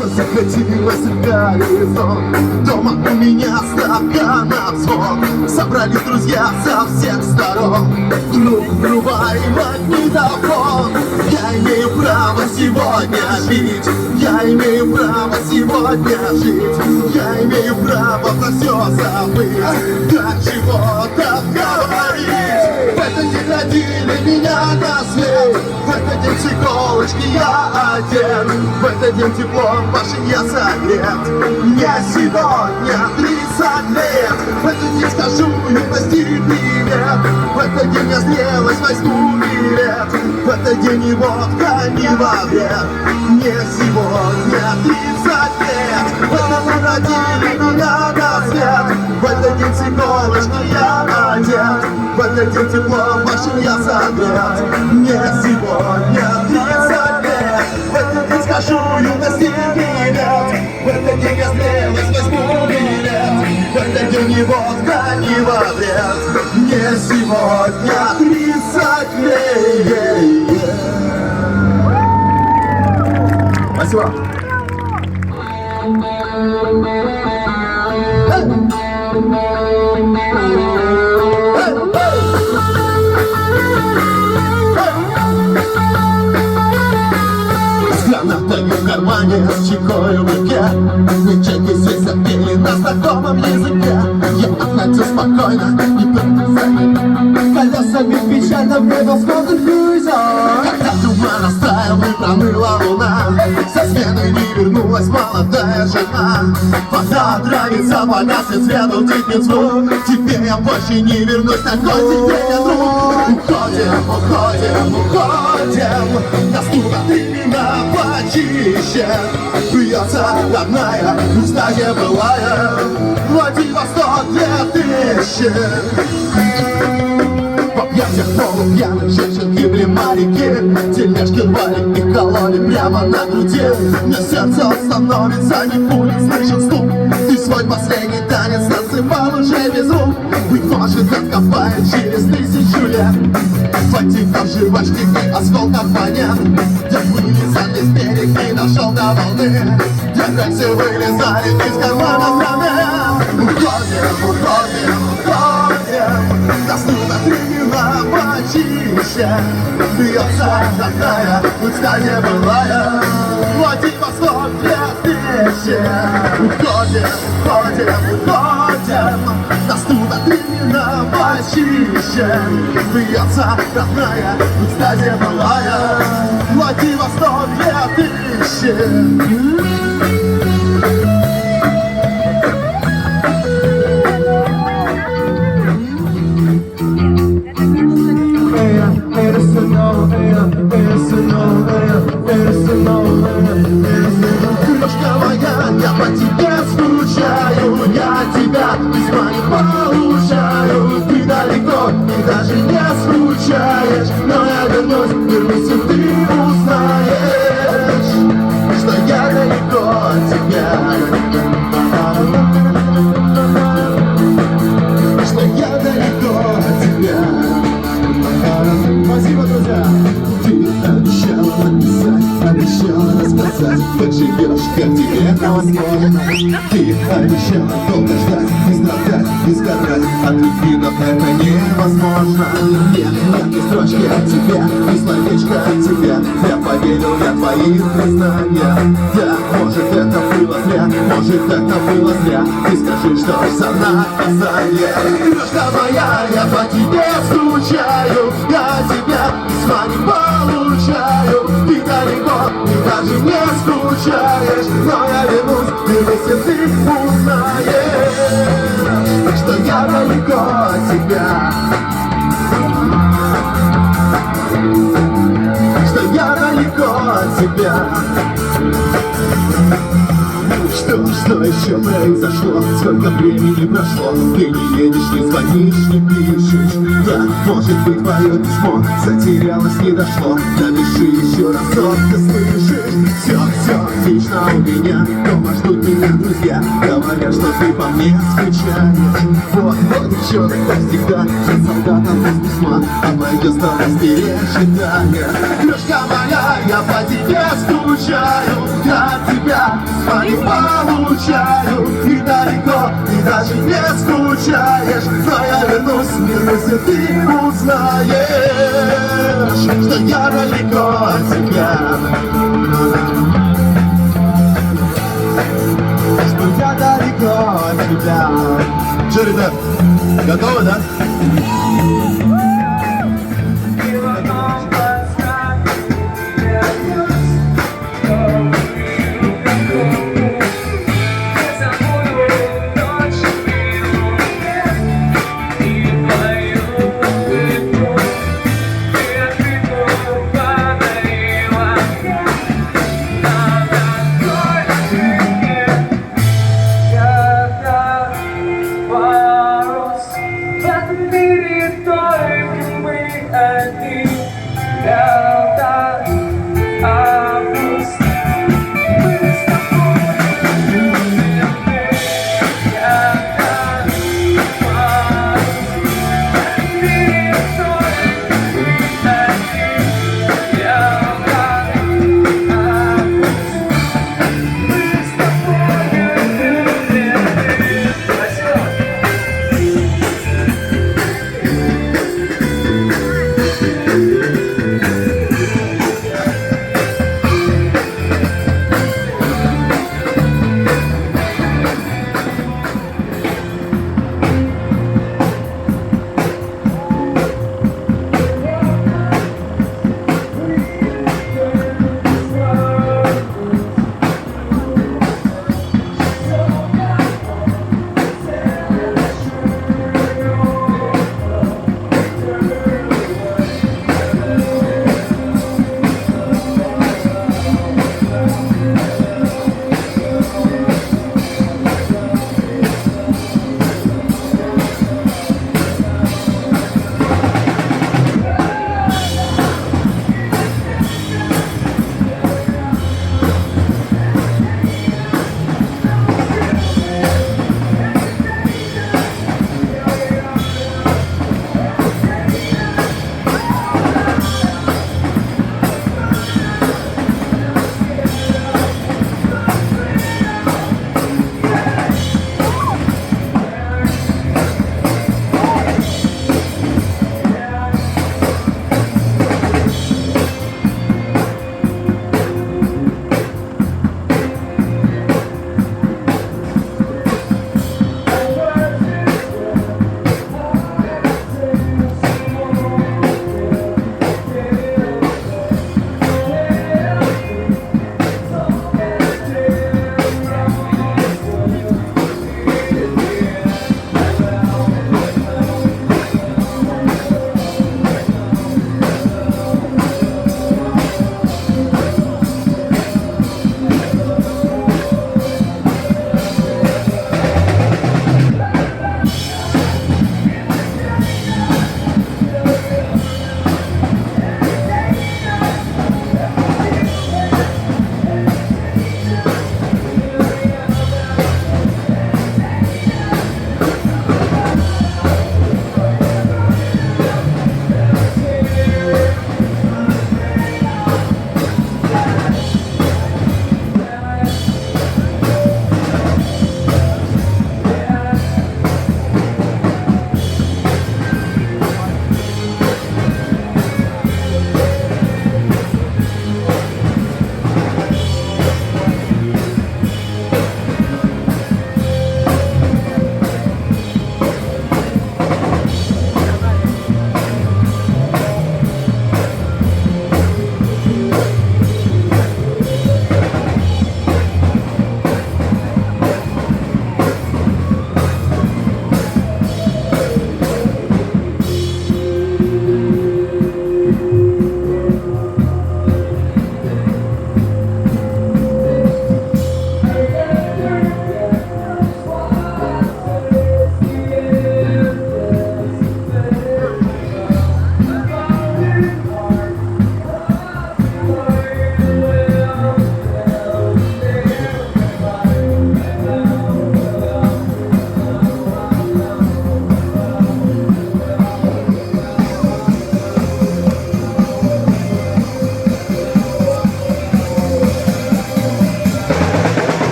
Захотелось в горизонт. Дома у меня стакан на взвод. Собрались друзья со всех сторон. Вдруг врубаем магнитофон. Я имею право сегодня пить. Я имею право сегодня жить. Я имею право про все забыть. До чего-то говорить. В этот день родили меня на свет. В этот день с иголочки я одет. В этот день теплом вашим я согрет. Мне сегодня 30 лет. В этот день скажу юности привет. В этот день я смелость возьму билет. В этот день и водка не во вред. Мне сегодня 30 лет. В этот день родили меня на свет. В этот день с иголочки я одет. В этот день теплом вашим я согрет. Мне сегодня 30 лет. В этот день скажу юности привет. В этот день я смелость возьму билет. В этот день и водка не во вред. Мне сегодня 30 лет. Спасибо. Гранатами в кармане, с чекой в руке. Не чеки здесь запели на знакомом языке. Я отнятся спокойно, не притязай. Колесами печально в небо смотрит горизонт. Когда туман растаял и проныла луна, со смены не вернулась молодая жена. Вода отравится, понятен цвет, утихнет звук. Теперь я больше не вернусь, такой теперь я друг. Уходим, уходим, уходим. Наступа ты меня почище. Бьется родная, устье былая. Владивосток 2000. В объятиях полупьяных женщин гибли моряки. Тележки рвали и кололи прямо на груди. Мне сердце становится не пулей, слышен стук. Ты свой последний танец танцевал уже без рук. Быть может, откопает через 1000 лет. Фатик жвачки и осколков монет. Где вылезали с берега и дошел до волны. Где рельсы вылезали из кармана страны. Уходим, уходим, уходим. Доступно тренера почище. Бьется родная, устье былая. Владивосток 2000. Уходим, уходим, уходим. Доступно тренера почище. Бьется родная, устье былая. Владивосток 2000. Крошка моя, я по тебе скучаю. Я тебя письма не получаю. Ты далеко и даже не скучаешь. Но я вернусь, и ты узнаешь, что я далеко от тебя. Что я далеко от тебя. Спасибо, друзья. Ты обещала написать, обещала рассказать, как живешь, как тебе это возможно. Ты обещала долго ждать, не страдать, не сгорать от любви, но это невозможно. Нет ни строчки от тебя, ни словечка от тебя. Я поверил, я твои признания. Да, может это было зря, может это было зря. Ты скажи, что за наказание. Крошка моя, я по тебе скучаю. Я тебя письма не получаю. Ты далеко, ты даже не скучаешь. Но я вернусь, если ты узнаешь, что я далеко от тебя. Что я далеко от тебя. Что еще произошло? Сколько времени прошло? Ты не едешь, не звонишь, не пишешь. Да, может быть, твое письмо затерялось, не дошло. Напиши еще разок, ты слышишь? Все отлично у меня. Дома ждут меня друзья. говорят, что ты по мне скучаешь. Вот еще как всегда, за солдатом без письма, а мое стало перечитание. Крошка моя, я по тебе скучаю, я от тебя звони получаю. И далеко, ты даже не скучаешь, но я вернусь, если ты узнаешь, что я далеко от тебя. Что я далеко от тебя. Что, ребят, готовы, да? В этом мире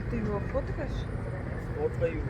Ты его фоткаешь? Фоткаю.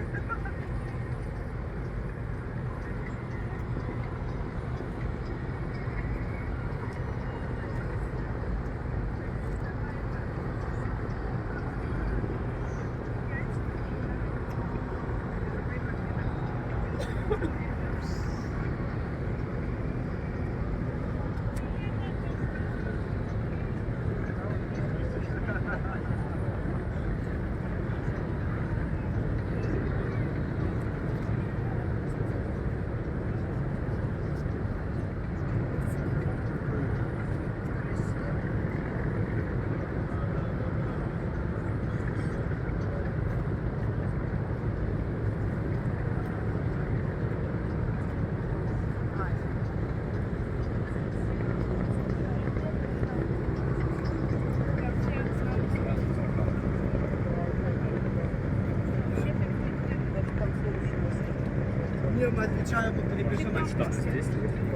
Мы отвечаем, мы перепишем на что. Здесь не